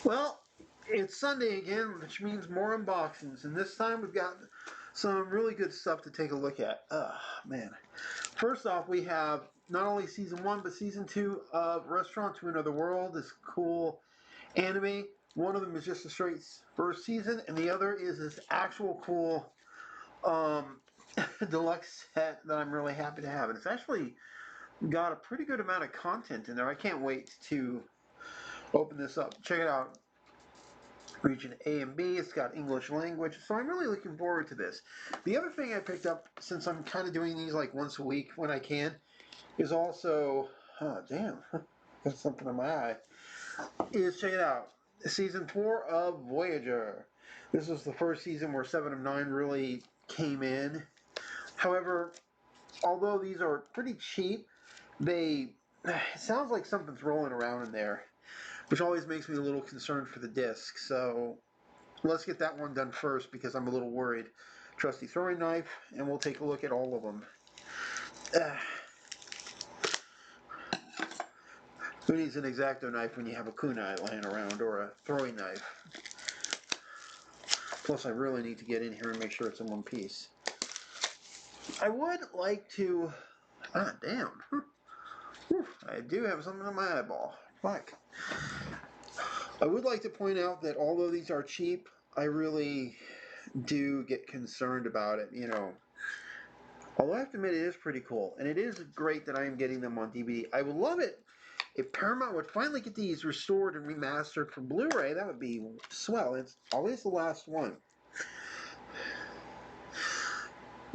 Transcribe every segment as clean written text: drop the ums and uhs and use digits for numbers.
Well, it's Sunday again, which means more unboxings, and this time we've got some really good stuff to take a look at. Man. First off, we have not only season 1, but season 2 of Restaurant to Another World, this cool anime. One of them is just a straight first season, and the other is this actual cool um, deluxe set that I'm really happy to have. And it's actually got a pretty good amount of content in there. I can't wait to open this up. Check it out. Region A and B. It's got English language, so I'm really looking forward to this. The other thing I picked up, since I'm kind of doing these like once a week when I can, is also, oh damn, got something in my eye, is, check it out, season 4 of Voyager. This was the first season where 7 of 9 really came in. However, although these are pretty cheap, it sounds like something's rolling around in there, which always makes me a little concerned for the disc. So let's get that one done first because I'm a little worried. Trusty throwing knife, and we'll take a look at all of them. Who needs an X-Acto knife when you have a kunai laying around, or a throwing knife? Plus, I really need to get in here and make sure it's in one piece. I would like to... damn. I do have something in my eyeball. Fuck. I would like to point out that although these are cheap, I really do get concerned about it, you know. Although I have to admit, it is pretty cool, and it is great that I am getting them on DVD. I would love it if Paramount would finally get these restored and remastered for Blu-ray. That would be swell. It's always the last one.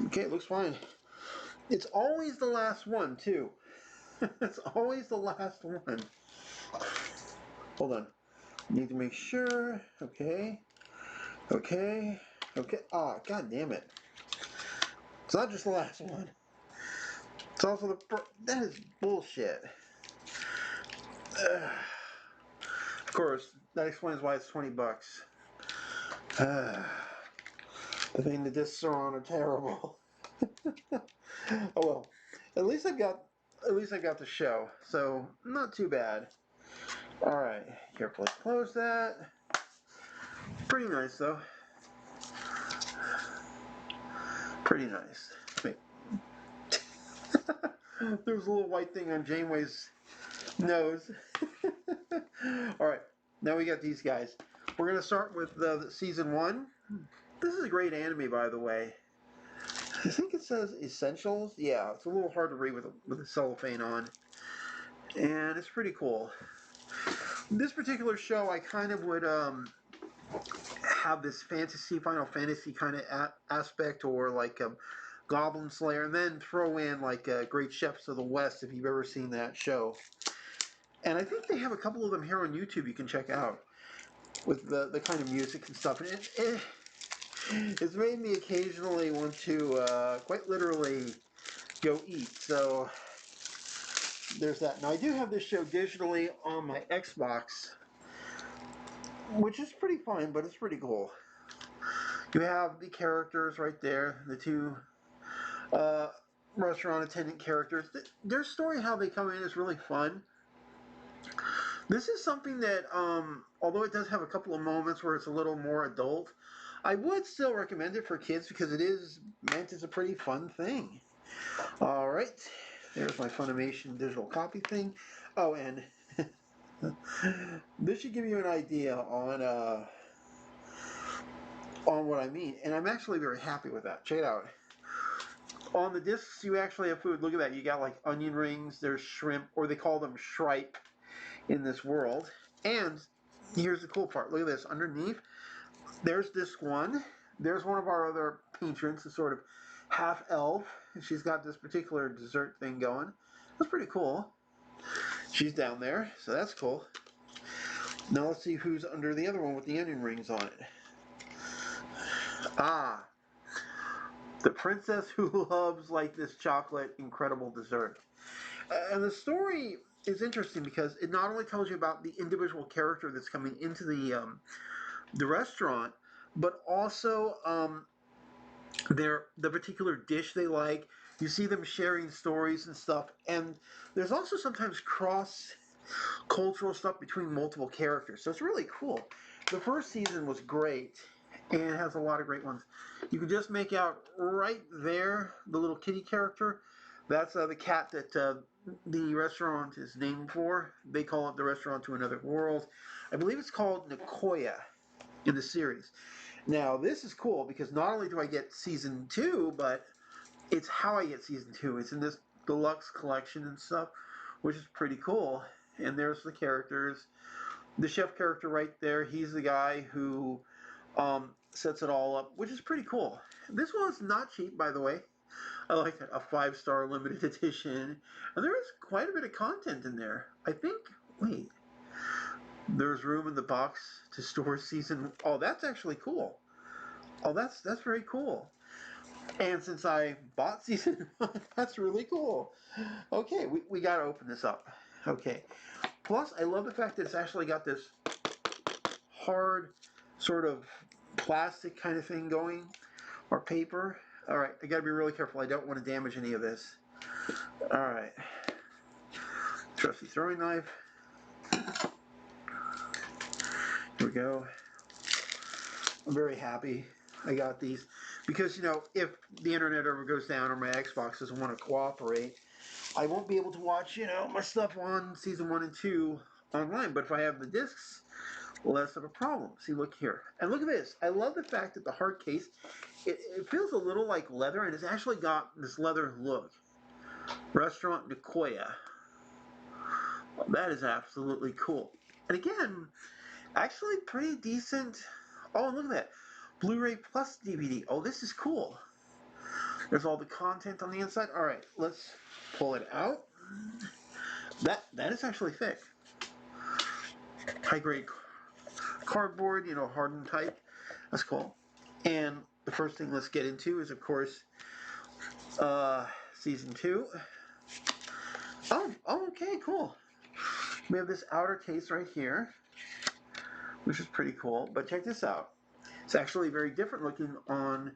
Okay, it looks fine. It's always the last one, too. It's always the last one. Hold on. Need to make sure. Okay. Okay. Okay. Ah, god damn it. It's not just the last one. It's also the... That is bullshit. Of course, that explains why it's 20 bucks. The thing the discs are on are terrible. Oh well. At least I've got the show, so not too bad. Alright, carefully close that. Pretty nice though. Pretty nice. Wait. There's a little white thing on Janeway's nose. Alright, now we got these guys. We're going to start with season 1. This is a great anime, by the way. I think it says Essentials. Yeah, it's a little hard to read with the cellophane on. And it's pretty cool. This particular show, I kind of would have this Final Fantasy kind of aspect, or like Goblin Slayer, and then throw in like Great Chefs of the West, if you've ever seen that show. And I think they have a couple of them here on YouTube you can check out with the kind of music and stuff. And it's made me occasionally want to quite literally go eat. So there's that. Now I do have this show digitally on my Xbox, which is pretty fun, but it's pretty cool. You have the characters right there, the two restaurant attendant characters. Their story, how they come in, is really fun. This is something that, although it does have a couple of moments where it's a little more adult, I would still recommend it for kids because it is meant as a pretty fun thing. Alright, there's my Funimation digital copy thing. Oh, and this should give you an idea on what I mean. And I'm actually very happy with that. Check it out. On the discs, you actually have food. Look at that. You got like onion rings, there's shrimp, or they call them shripe in this world. And here's the cool part. Look at this. Underneath, there's disc 1. There's one of our other patrons, a sort of half elf. She's got this particular dessert thing going. That's pretty cool. She's down there, so that's cool. Now let's see who's under the other one with the onion rings on it. Ah, the princess who loves like this chocolate incredible dessert. And the story is interesting because it not only tells you about the individual character that's coming into the restaurant, but also the particular dish they like. You see them sharing stories and stuff, and there's also sometimes cross cultural stuff between multiple characters. So it's really cool. The first season was great and it has a lot of great ones. You can just make out right there the little kitty character. That's the cat that the restaurant is named for. They call it the restaurant to another world. I believe it's called Nicoya in the series. Now, this is cool because not only do I get season two, but it's how I get season two. It's in this deluxe collection and stuff, which is pretty cool. And there's the characters. The chef character right there, he's the guy who sets it all up, which is pretty cool. This one's not cheap, by the way. I like that, a 5-star limited edition. And there is quite a bit of content in there. I think, wait, there's room in the box to store season. Oh, that's actually cool. Oh, that's very cool. And since I bought season one, that's really cool. Okay, we got to open this up. Okay. Plus, I love the fact that it's actually got this hard sort of plastic kind of thing going, or paper. All right, I got to be really careful. I don't want to damage any of this. All right. Trusty throwing knife. Here we go. I'm very happy I got these because, you know, if the internet ever goes down or my Xbox doesn't want to cooperate, I won't be able to watch, you know, my stuff on season 1 and 2 online. But if I have the discs, less of a problem. See, look here. And look at this. I love the fact that the hard case, it feels a little like leather, and it's actually got this leather look. Restaurant Nicoya. Well, that is absolutely cool. And again, actually pretty decent. Oh, and look at that. Blu-ray plus DVD. Oh, this is cool. There's all the content on the inside. All right, let's pull it out. That is actually thick. High grade cardboard, you know, hardened type. That's cool. And the first thing let's get into is, of course, season 2. Oh, okay, cool. We have this outer case right here, which is pretty cool. But check this out. It's actually very different looking on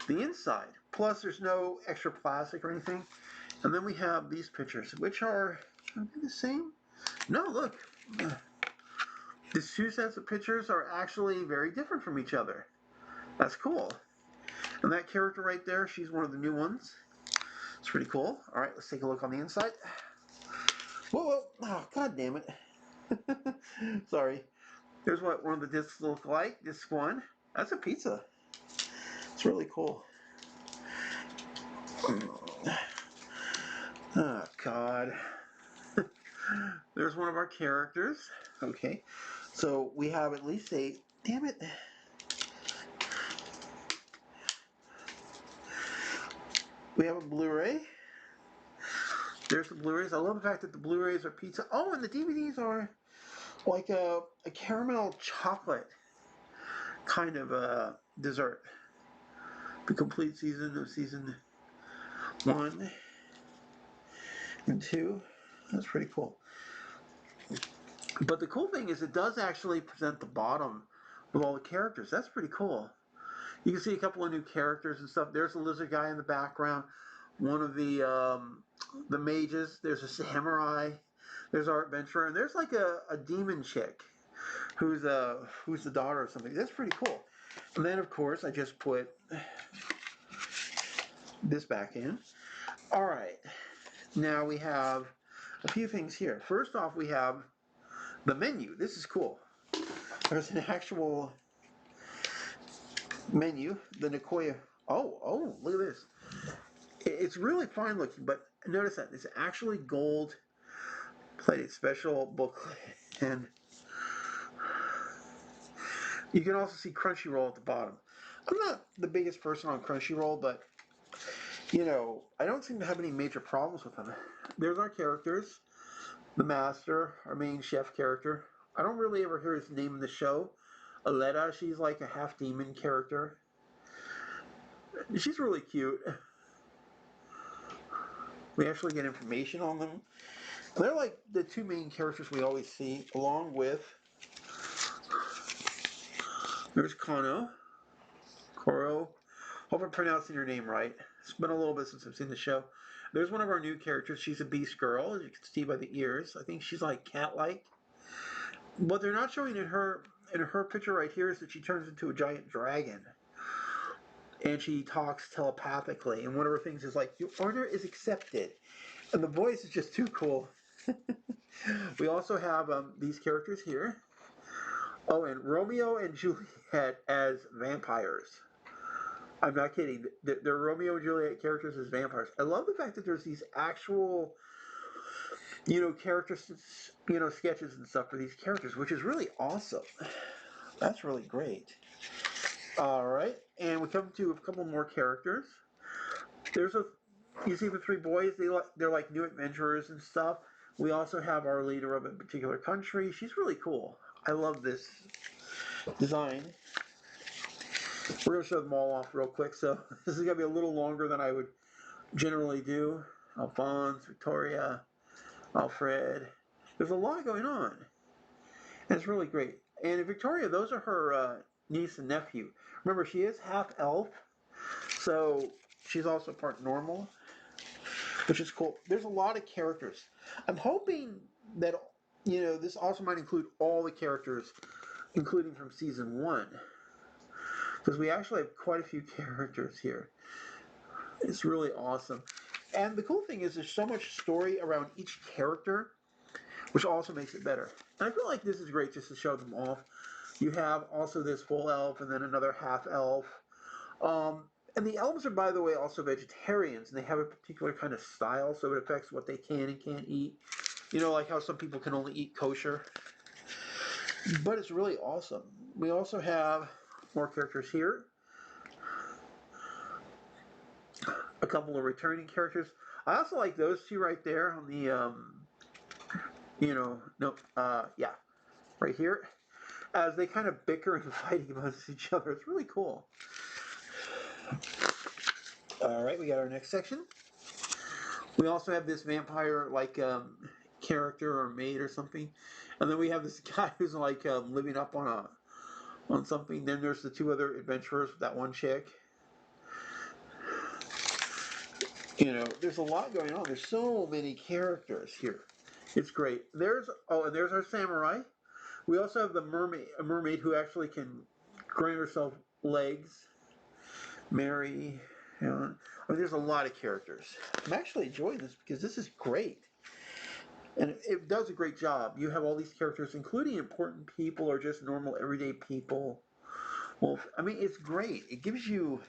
the inside. Plus, there's no extra plastic or anything. And then we have these pictures, which are the same. No, look. These two sets of pictures are actually very different from each other. That's cool. And that character right there, she's one of the new ones. It's pretty cool. All right, let's take a look on the inside. Whoa. Oh, god damn it. Sorry. Here's what one of the discs look like. Disc 1. That's a pizza. It's really cool. Oh, God. There's one of our characters. Okay. So we have at least 8. Damn it. We have a Blu-ray. There's the Blu-rays. I love the fact that the Blu-rays are pizza. Oh, and the DVDs are like a caramel chocolate kind of dessert. The complete season of season 1 and 2. That's pretty cool. But the cool thing is it does actually present the bottom with all the characters. That's pretty cool. You can see a couple of new characters and stuff. There's a lizard guy in the background. One of the mages. There's a samurai. There's our adventurer, and there's like a demon chick who's the daughter of something. That's pretty cool. And then of course I just put this back in. All right. Now we have a few things here. First off, we have the menu. This is cool. There's an actual menu, the Nicoya. Oh, look at this. It's really fine looking, but notice that it's actually gold plated special booklet. And you can also see Crunchyroll at the bottom. I'm not the biggest person on Crunchyroll, but you know, I don't seem to have any major problems with them. There's our characters. The master, our main chef character. I don't really ever hear his name in the show. Aletta, she's like a half demon character. She's really cute. We actually get information on them. They're like the two main characters we always see, along with there's Kano, Koro. Hope I'm pronouncing your name right. It's been a little bit since I've seen the show. There's one of our new characters. She's a beast girl, as you can see by the ears. I think she's like cat-like. What they're not showing in her picture right here is that she turns into a giant dragon, and she talks telepathically. And one of her things is like, "Your order is accepted," and the voice is just too cool. We also have these characters here. Oh, and Romeo and Juliet as vampires. I'm not kidding. They're Romeo and Juliet characters as vampires. I love the fact that there's these actual, characters, sketches and stuff for these characters, which is really awesome. That's really great. All right, and we come to a couple more characters. There's a, you see the three boys. They're like new adventurers and stuff. We also have our leader of a particular country. She's really cool. I love this design. We're going to show them all off real quick, so this is going to be a little longer than I would generally do. Alphonse, Victoria, Alfred. There's a lot going on, and it's really great. And Victoria, those are her niece and nephew. Remember, she is half elf, so she's also part normal, which is cool. There's a lot of characters. I'm hoping that, this also might include all the characters, including from season 1. Because we actually have quite a few characters here. It's really awesome. And the cool thing is there's so much story around each character, which also makes it better. And I feel like this is great just to show them off. You have also this full elf and then another half elf. And the elves are, by the way, also vegetarians, and they have a particular kind of style, so it affects what they can and can't eat. Like how some people can only eat kosher. But it's really awesome. We also have more characters here. A couple of returning characters. I also like those two right there on the, yeah, right here. As they kind of bicker and fight against each other. It's really cool. All right, we got our next section. We also have this vampire like character or maid or something, and then we have this guy who's like living up on something. Then there's the two other adventurers with that one chick. There's a lot going on. There's so many characters here. It's great. And there's our samurai. We also have a mermaid who actually can grant herself legs. Mary. There's a lot of characters. I'm actually enjoying this because this is great. And it does a great job. You have all these characters, including important people or just normal everyday people. Well, it's great. It gives you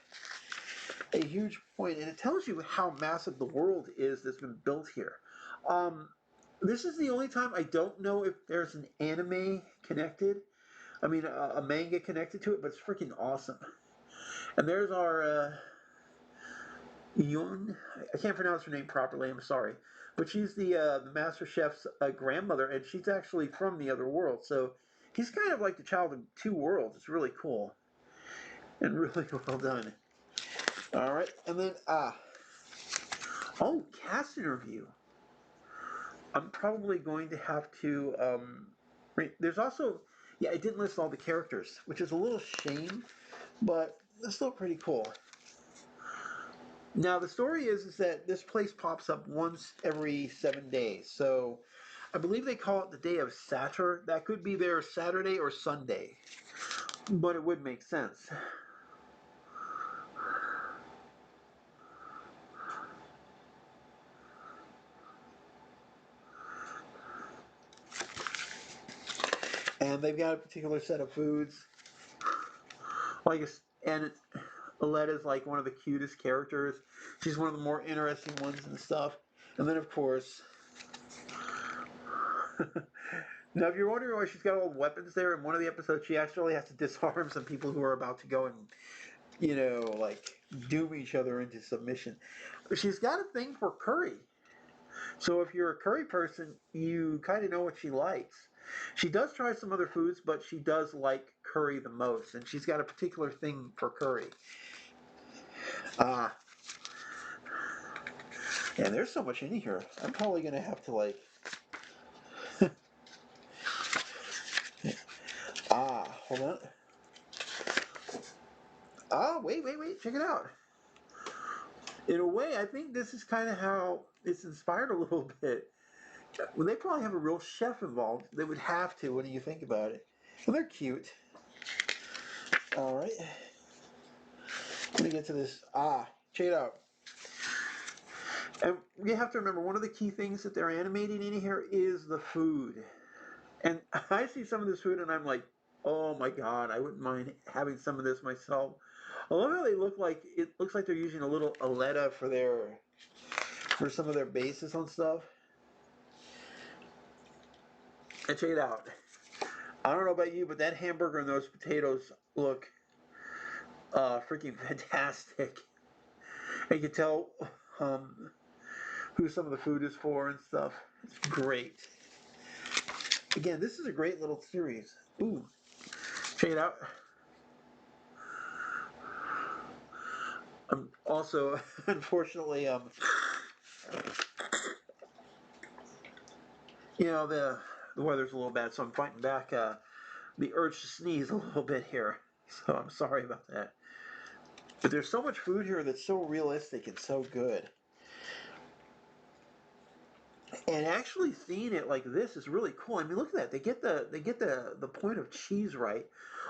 a huge point, and it tells you how massive the world is that's been built here. This is the only time I don't know if there's an anime connected. A manga connected to it, but it's freaking awesome. And there's our Yun. I can't pronounce her name properly. I'm sorry, but she's the Master Chef's grandmother, and she's actually from the other world. So he's kind of like the child of two worlds. It's really cool and really well done. All right, and then cast interview. I'm probably going to have to. There's also, yeah, I didn't list all the characters, which is a little shame, but it's still pretty cool. Now the story is that this place pops up once every 7 days. So I believe they call it the day of Saturn. That could be their Saturday or Sunday, but it would make sense. And they've got a particular set of foods. And Aletta's like one of the cutest characters. She's one of the more interesting ones and stuff. And then of course, now if you're wondering why she's got all the weapons there, in one of the episodes she actually has to disarm some people who are about to go and doom each other into submission. She's got a thing for curry. So if you're a curry person, you kind of know what she likes. She does try some other foods, but she does like curry the most, and she's got a particular thing for curry. Yeah, there's so much in here. I'm probably going to have to hold on. Wait, check it out. In a way, I think this is kind of how it's inspired a little bit. Well, they probably have a real chef involved. They would have to when you think about it. Well, they're cute. All right. Let me get to this. Check it out. And you have to remember, one of the key things that they're animating in here is the food. And I see some of this food and I'm like, oh my god, I wouldn't mind having some of this myself. I love how they look like, it looks like they're using a little Aletta for some of their bases on stuff. And check it out. I don't know about you, but that hamburger and those potatoes look freaking fantastic. And you can tell um, who some of the food is for and stuff. It's great. Again, this is a great little series. Ooh, check it out. Also, unfortunately, you know, the weather's a little bad, so I'm fighting back the urge to sneeze a little bit here. So I'm sorry about that. But there's so much food here that's so realistic and so good. And actually seeing it like this is really cool. I mean, look at that. They get the point of cheese right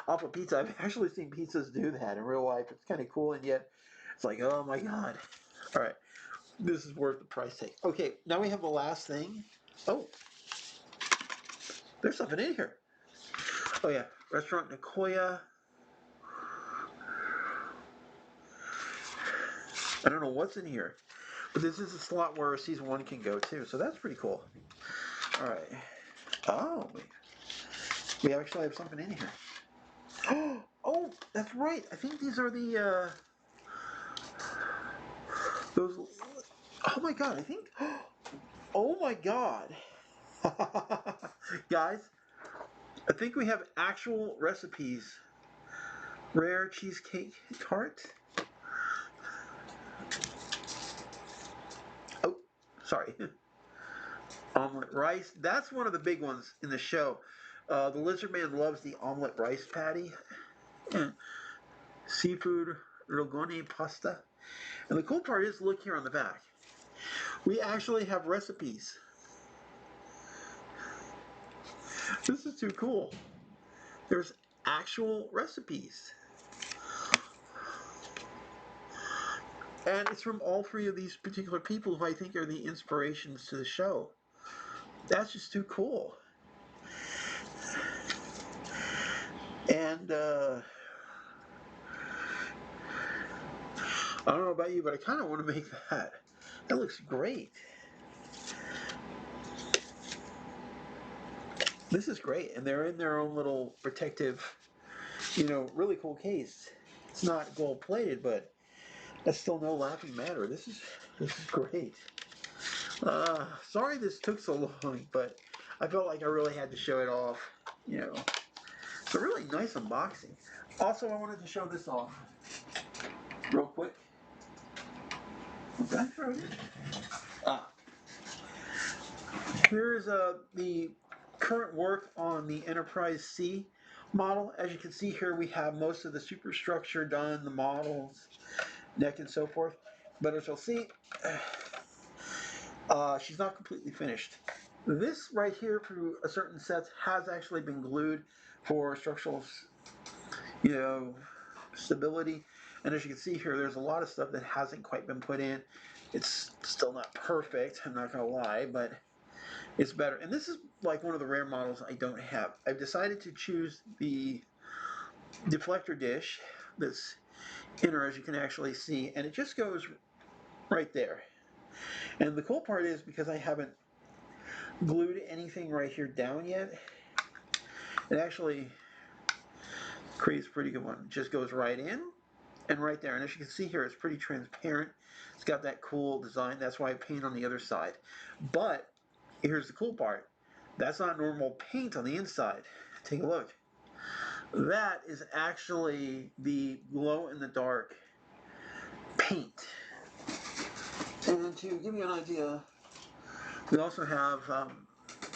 off of pizza. I've actually seen pizzas do that in real life. It's kind of cool, and yet it's like, oh my god. All right, this is worth the price tag. Okay, now we have the last thing. Oh, there's something in here. Oh yeah, Restaurant Nicoya. I don't know what's in here, but this is a slot where season one can go too, so that's pretty cool. All right. Oh, we actually have something in here. Oh, that's right. I think these are the those. Oh my god! I think. Oh my god, guys! I think we have actual recipes. Rare cheesecake tart. Oh, sorry. Omelet rice. That's one of the big ones in the show. The lizard man loves the omelet rice patty. Seafood rogoni pasta. And the cool part is, look here on the back. We actually have recipes. This is too cool. There's actual recipes. And it's from all three of these particular people who I think are the inspirations to the show. That's just too cool. And I don't know about you, but I kind of want to make that. That looks great. This is great. And they're in their own little protective, really cool case. It's not gold plated, but that's still no laughing matter. This is great. Sorry this took so long, but I felt like I really had to show it off. It's a really nice unboxing. Also, I wanted to show this off real quick. Okay. Ah, here's the current work on the Enterprise C model. As you can see here, we have most of the superstructure done, the models, neck, and so forth. But as you'll see, she's not completely finished. This right here, through a certain sets, has actually been glued for structural, stability. And as you can see here, there's a lot of stuff that hasn't quite been put in. It's still not perfect, I'm not gonna lie, but it's better. And this is like one of the rare models I don't have. I've decided to choose the deflector dish that's in her, as you can actually see, and it just goes right there. And the cool part is, because I haven't glued anything right here down yet, it actually creates a pretty good one. It just goes right in and right there. And as you can see here, it's pretty transparent. It's got that cool design. That's why I paint on the other side. But here's the cool part. That's not normal paint on the inside. Take a look. That is actually the glow-in-the-dark paint. And to give you an idea, we also have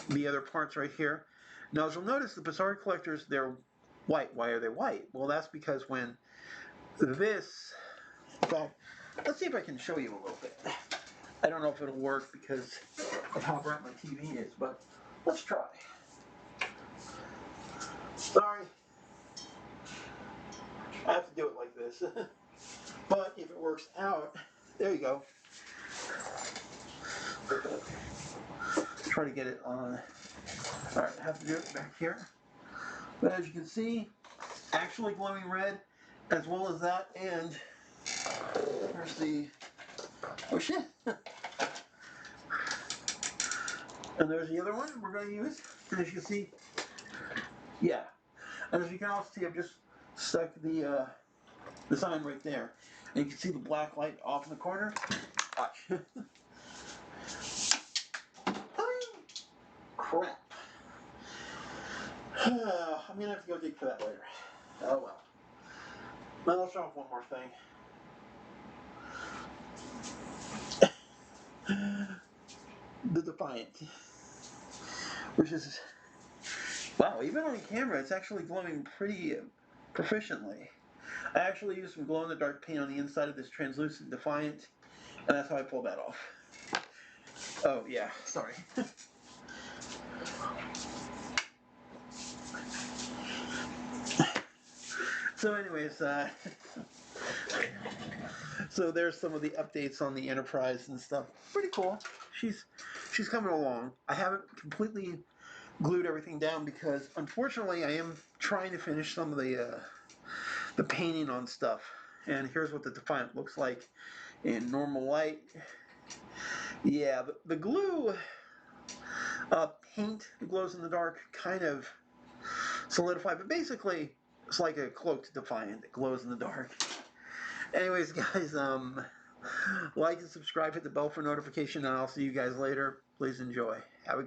the other parts right here. Now, as you'll notice, the Bizarre Collectors, they're white. Why are they white? Well, that's because when this, in fact, Let's see if I can show you a little bit. I don't know if it'll work because of how bright my TV is, but let's try. Sorry, I have to do it like this. But if it works out, there you go. Try to get it on. All right, I have to do it back here. But as you can see, actually glowing red, as well as that, and there's the, oh shit. And there's the other one we're going to use. And as you can see, yeah. And as you can also see, I've just stuck the sign right there. And you can see the black light off in the corner. Watch. Crap. I'm going to have to go dig for that later. Oh well. Now let's show off one more thing. The Defiant. Which is, wow, even on camera, it's actually glowing pretty proficiently. I actually used some glow-in-the-dark paint on the inside of this translucent Defiant, and that's how I pulled that off. Oh, yeah, sorry. So anyways, so there's some of the updates on the Enterprise and stuff. Pretty cool. She's coming along. I haven't completely glued everything down because, unfortunately, I am trying to finish some of the painting on stuff. And here's what the Defiant looks like in normal light. Yeah, the glue paint glows in the dark kind of solidified, but basically it's like a cloaked Defiant that glows in the dark. Anyways, guys, like and subscribe, hit the bell for notification, and I'll see you guys later. Please enjoy. Have a good